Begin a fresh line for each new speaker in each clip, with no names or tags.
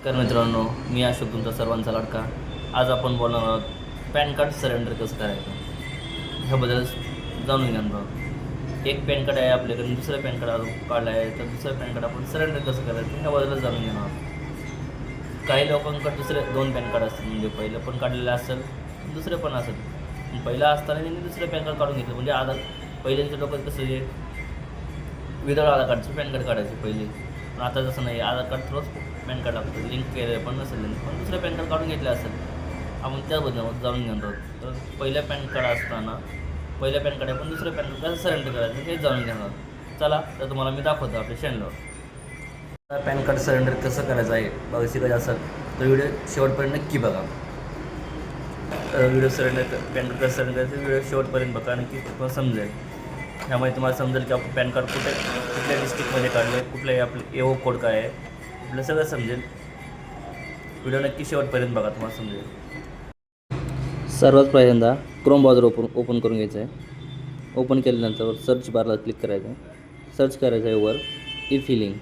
तर मित्रांनो, मी अशोक तुमचा सर्वांचा लाडका. आज आपण बोलणार आहोत पॅन कार्ड सरेंडर कसं करायचं ह्याबद्दल जाणून घेणार आहोत. एक पॅन कार्ड आहे आपल्याकडे, दुसरं पॅन कार्ड काढलं आहे, तर दुसरं पॅन कार्ड आपण सरेंडर कसं करायचं ह्याबद्दल जाणून घेणार आहोत. काही लोकांकडे दुसरे 2 पॅन कार्ड असतील, म्हणजे पहिलं पण काढलेलं असेल, दुसरं पण असेल. पहिलं असताना त्यांनी दुसरं पॅन कार्ड काढून घेतलं, म्हणजे आधार पहिल्यांचे लोक कसं जे विदाउट आधार कार्डचं पॅन कार्ड काढायचे पहिले. पण आता तसं नाही, आधार कार्ड थ्रूच पॅन कार्ड लागतं. लिंक केलं पण नसेल लिंक, पण दुसरं पॅन कार्ड काढून घेतलं असेल. आपण त्याबद्दल जाणून घेणार आहोत. तर पहिलं पॅन कार्ड असताना पहिलं पॅन कार्ड आहे, पण दुसरं पॅन कार्ड कसं सरेंडर करायचं हे जाणून घेणार आहोत. चला तर तुम्हाला मी दाखवतो आपल्या चॅनलवर. पॅन कार्ड सरेंडर कसं करायचं आहे बघा शिकायचं असेल तर व्हिडिओ शेवटपर्यंत नक्की बघा. व्हिडिओ सरेंडर पॅन कार्ड कसं सरेंडर करायचं व्हिडिओ शेवटपर्यंत बघा, नक्की तुम्हाला समजेल. त्यामुळे तुम्हाला समजेल की आपण पॅन कार्ड कुठल्या डिस्ट्रिक्टमध्ये काढलं आहे, कुठल्याही आपलं एओ कोड काय आहे, आपलं सगळं समजेल. व्हिडिओ नक्की शेवटपर्यंत बघा, तुम्हाला समजेल. सर्वात पहिल्यांदा क्रोम ब्राउझर ओपन करून घ्यायचं आहे. ओपन केल्यानंतर सर्च बारला क्लिक करायचं आहे. सर्च करायचं आहे वर ई फिलिंग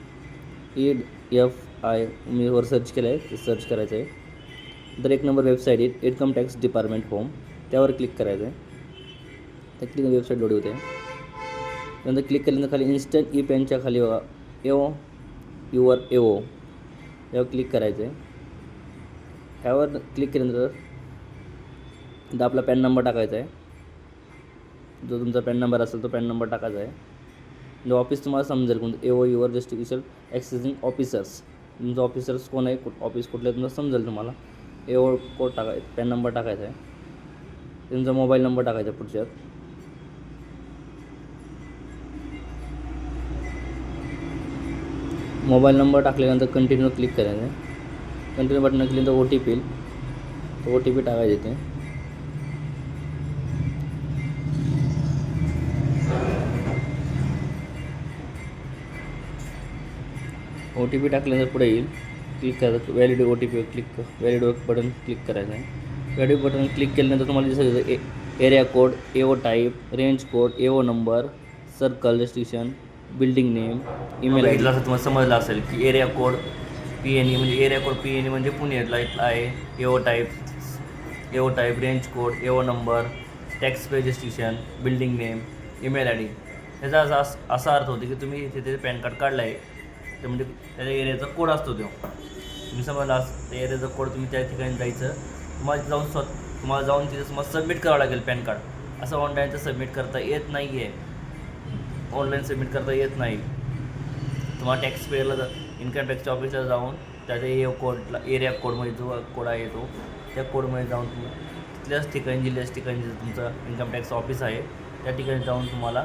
EFI मी वर सर्च केलं आहे, ते सर्च करायचं आहे. तर 1 नंबर वेबसाईट आहे इन्कम टॅक्स डिपार्टमेंट होम, त्यावर क्लिक करायचं आहे. त्या क्लिक वेबसाईट लोड होते. नंतर क्लिक केल्यानंतर खाली इन्स्टंट ई पेनच्या खाली एओ युअर एओ यावर क्लिक करायचं आहे. ह्यावर क्लिक केल्यानंतर इथं आपला पॅन नंबर टाकायचा आहे. जो तुमचा पॅन नंबर असेल तो पॅन नंबर टाकायचा आहे. जो ऑफिस तुम्हाला समजेल कोणतं एओ युअर जस्टिफिशियल ॲक्सेसिंग ऑफिसर्स, तुमचं ऑफिसर्स कोण आहे, ऑफिस कुठलं तुमचं समजेल तुम्हाला. एओ कोड टाकायचं, पॅन नंबर टाकायचा आहे. तुमचा मोबाईल नंबर टाकायचा पुढच्यात. मोबाईल नंबर टाकल्यानंतर कंटिन्यू क्लिक करायचं आहे. कंटिन्यू बटन क्लिक केल्यानंतर OTP टाकायचे ते. OTP टाकल्यानंतर पुढे येईल, क्लिक करायचं valid OTP valid button click करायचं आहे. व्हॅलिड बटन क्लिक केल्यानंतर तुम्हाला दिसेल area code, AO type, range code, AO number, circle restriction, building name, email ID. असं तुम्हाला समजलं असेल की एरिया कोड PNE म्हणजे एरिया कोड PNE म्हणजे पुण्यातला इथला आहे. AO type, range code, AO number, tax pay restriction, building name, email ID. त्याचा असा अर्थ होतो की तुम्ही तिथे पॅन कार्ड काढलं आहे, तर म्हणजे त्याच्या एरियाचा कोड असतो तो. तुम्ही समजला त्या एरियाचा कोड, तुम्ही त्या ठिकाणी जायचं. तुम्हाला जाऊन तिथे तुम्हाला सबमिट करावं लागेल पॅन कार्ड. असं ऑनलाईनचं सबमिट करता येत नाही आहे. ऑनलाईन सबमिट करता येत नाही. तुम्हाला टॅक्स पेअरला इन्कम टॅक्सच्या ऑफिसला जाऊन त्याच्या एरिया कोडमध्ये जो कोड आहे तो त्या कोडमध्ये जाऊन तुम्ही तिथल्याच ठिकाणी जिल्ह्याच्या ठिकाणी जे तुमचं इन्कम टॅक्स ऑफिस आहे त्या ठिकाणी जाऊन तुम्हाला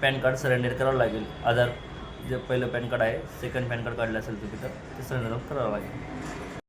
पॅन कार्ड सरेंडर करावं लागेल. आधार जे पहिलं पॅन कार्ड आहे, सेकंड पॅन कार्ड काढलं असेल तुम्ही तर ते सरेंडर करावं लागेल.